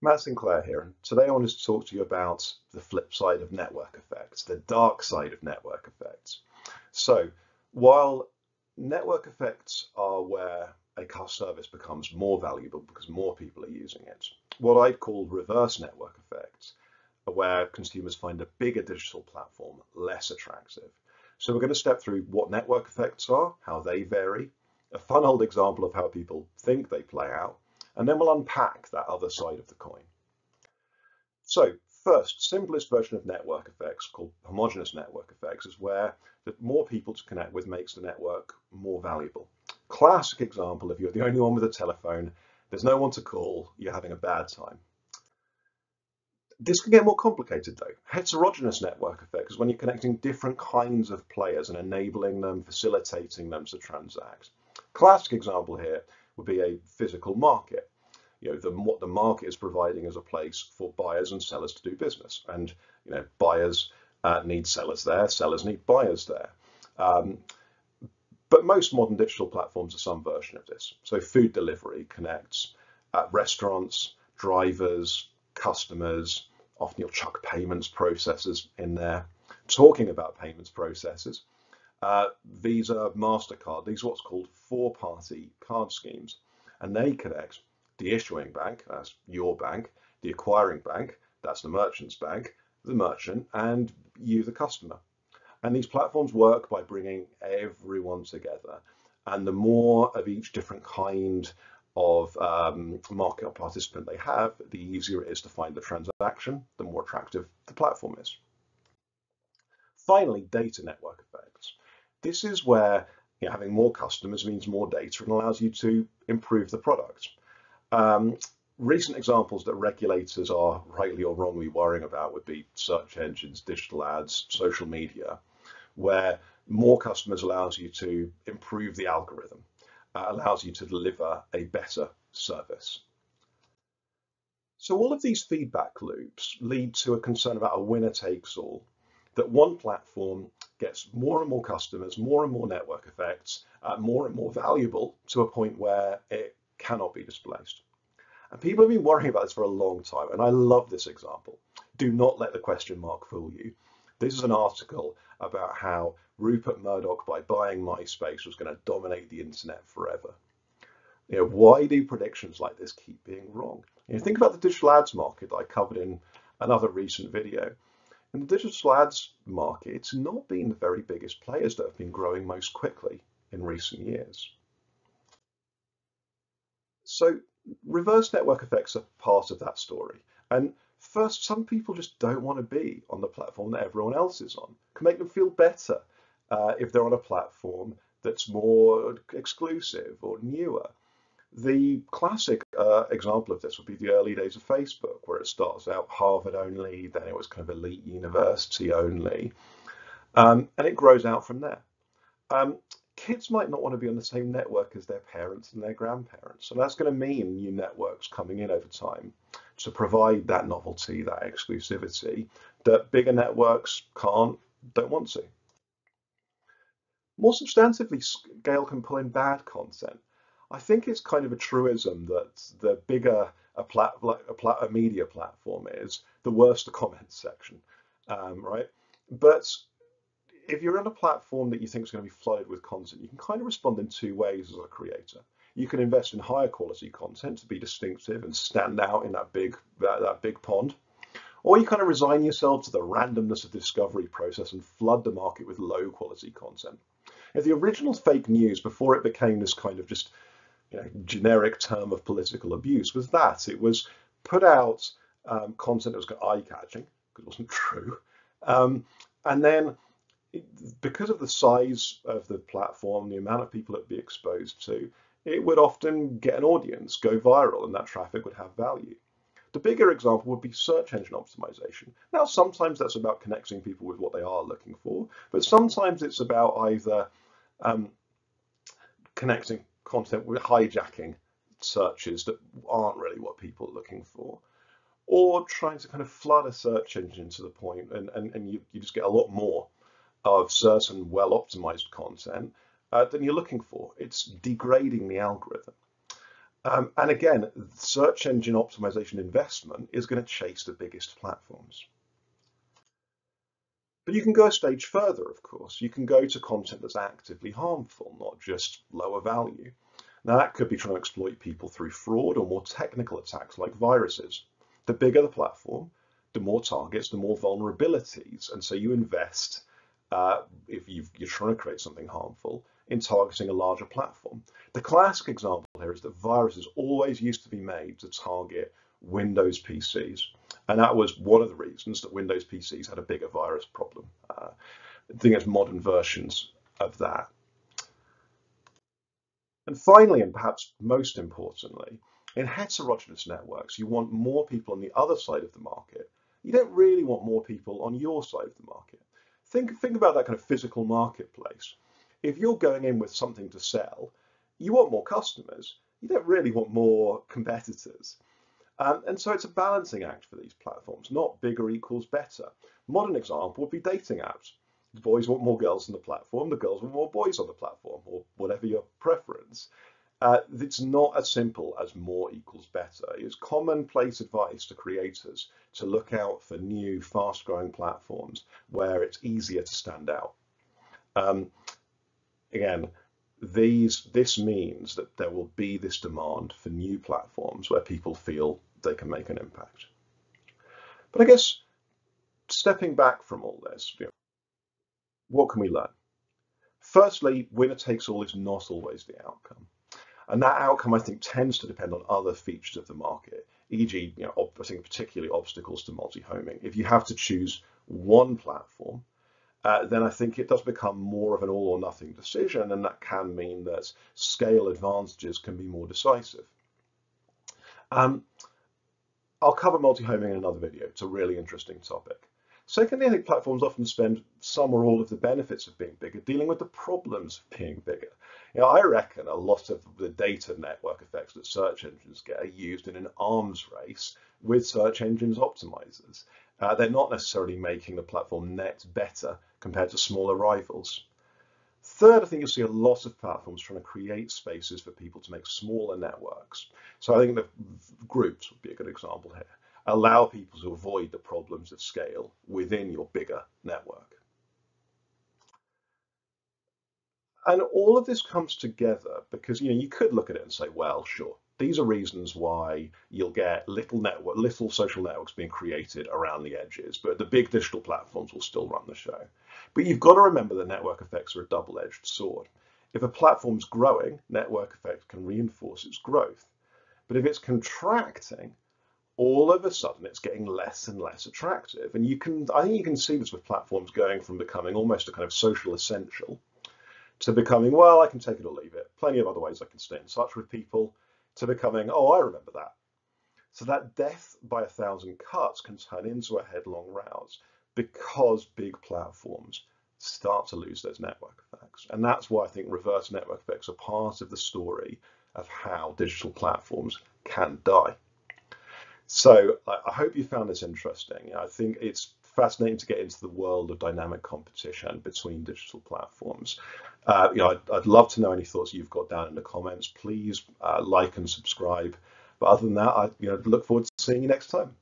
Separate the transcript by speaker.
Speaker 1: Matt Sinclair here, and today I wanted to talk to you about the flip side of network effects, the dark side of network effects. So, while network effects are where a service becomes more valuable because more people are using it, what I'd call reverse network effects are where consumers find a bigger digital platform less attractive. So we're going to step through what network effects are, how they vary, a fun old example of how people think they play out, and then we'll unpack that other side of the coin. So first, simplest version of network effects, called homogeneous network effects, is where the more people to connect with makes the network more valuable. Classic example, if you're the only one with a telephone, there's no one to call, you're having a bad time. This can get more complicated though. Heterogeneous network effects is when you're connecting different kinds of players and enabling them, facilitating them to transact. Classic example here would be a physical market. What the market is providing as a place for buyers and sellers to do business. And buyers need sellers there, sellers need buyers there. But most modern digital platforms are some version of this. So food delivery connects restaurants, drivers, customers. Often you'll chuck payments processors in there. Talking about payments processors, Visa, MasterCard, these are what's called four-party card schemes, and they connect the issuing bank, that's your bank, the acquiring bank, that's the merchant's bank, the merchant, and you, the customer. And these platforms work by bringing everyone together. And the more of each different kind of market participant they have, the easier it is to find the transaction, the more attractive the platform is. Finally, data network effects. This is where having more customers means more data and allows you to improve the product. Recent examples that regulators are rightly or wrongly worrying about would be search engines, digital ads, social media, where more customers allows you to improve the algorithm, allows you to deliver a better service. So all of these feedback loops lead to a concern about a winner takes all, that one platform gets more and more customers, more and more network effects, more and more valuable to a point where it cannot be displaced. And people have been worrying about this for a long time, and I love this example. Do not let the question mark fool you. This is an article about how Rupert Murdoch, by buying MySpace, was going to dominate the internet forever. Why do predictions like this keep being wrong? Think about the digital ads market that I covered in another recent video. In the digital ads market, it's not been the very biggest players that have been growing most quickly in recent years. So reverse network effects are part of that story. And first, some people just don't want to be on the platform that everyone else is on. It can make them feel better if they're on a platform that's more exclusive or newer. The classic example of this would be the early days of Facebook, where it starts out Harvard only, then it was kind of elite university only, and it grows out from there. Kids might not want to be on the same network as their parents and their grandparents. So that's going to mean new networks coming in over time to provide that novelty, that exclusivity that bigger networks don't want to. More substantively, scale can pull in bad content. I think it's kind of a truism that the bigger a media platform is, the worse the comments section, right? But if you're on a platform that you think is going to be flooded with content, you can kind of respond in two ways as a creator. You can invest in higher quality content to be distinctive and stand out in that big pond, or you kind of resign yourself to the randomness of the discovery process and flood the market with low quality content. If the original fake news, before it became this kind of just generic term of political abuse, was that it was put out content that was eye-catching because it wasn't true, and then because of the size of the platform, the amount of people it would be exposed to, it would often get an audience, go viral, and that traffic would have value. The bigger example would be search engine optimization. Now, sometimes that's about connecting people with what they are looking for, but sometimes it's about either connecting content with hijacking searches that aren't really what people are looking for, or trying to kind of flood a search engine to the point and you just get a lot more of certain well-optimized content than you're looking for. It's degrading the algorithm. And again, search engine optimization investment is going to chase the biggest platforms. But you can go a stage further, of course. You can go to content that's actively harmful, not just lower value. Now, that could be trying to exploit people through fraud or more technical attacks like viruses. The bigger the platform, the more targets, the more vulnerabilities. And so you invest, if you're trying to create something harmful, in targeting a larger platform. The classic example here is that viruses always used to be made to target Windows PCs. And that was one of the reasons that Windows PCs had a bigger virus problem. I think it's modern versions of that. And finally, and perhaps most importantly, in heterogeneous networks, you want more people on the other side of the market. You don't really want more people on your side of the market. Think about that kind of physical marketplace. If you're going in with something to sell, you want more customers. You don't really want more competitors. And so it's a balancing act for these platforms, not bigger equals better. Modern example would be dating apps. The boys want more girls on the platform, the girls want more boys on the platform, or whatever your preference. It's not as simple as more equals better. It's commonplace advice to creators to look out for new, fast-growing platforms where it's easier to stand out. Again, this means that there will be this demand for new platforms where people feel they can make an impact. But I guess stepping back from all this, what can we learn? Firstly, winner takes all is not always the outcome. And that outcome, I think, tends to depend on other features of the market, e.g., I think particularly obstacles to multi-homing. If you have to choose one platform, then I think it does become more of an all or nothing decision, and that can mean that scale advantages can be more decisive. I'll cover multi-homing in another video. It's a really interesting topic. Secondly, I think platforms often spend some or all of the benefits of being bigger dealing with the problems of being bigger. I reckon a lot of the data network effects that search engines get are used in an arms race with search engines optimizers. They're not necessarily making the platform net better compared to smaller rivals. Third, I think you'll see a lot of platforms trying to create spaces for people to make smaller networks. So I think the groups would be a good example here. Allow people to avoid the problems of scale within your bigger network. And all of this comes together because you could look at it and say, well, sure, these are reasons why you'll get little social networks being created around the edges, but the big digital platforms will still run the show. But you've got to remember that network effects are a double-edged sword. If a platform's growing, network effect can reinforce its growth. But if it's contracting, all of a sudden it's getting less and less attractive. And I think you can see this with platforms going from becoming almost a kind of social essential to becoming, well, I can take it or leave it. Plenty of other ways I can stay in touch with people, to becoming, oh, I remember that. So that death by 1,000 cuts can turn into a headlong rouse because big platforms start to lose those network effects. And that's why I think reverse network effects are part of the story of how digital platforms can die. So I hope you found this interesting. I think it's fascinating to get into the world of dynamic competition between digital platforms. I'd love to know any thoughts you've got down in the comments. Please like and subscribe. But other than that, I look forward to seeing you next time.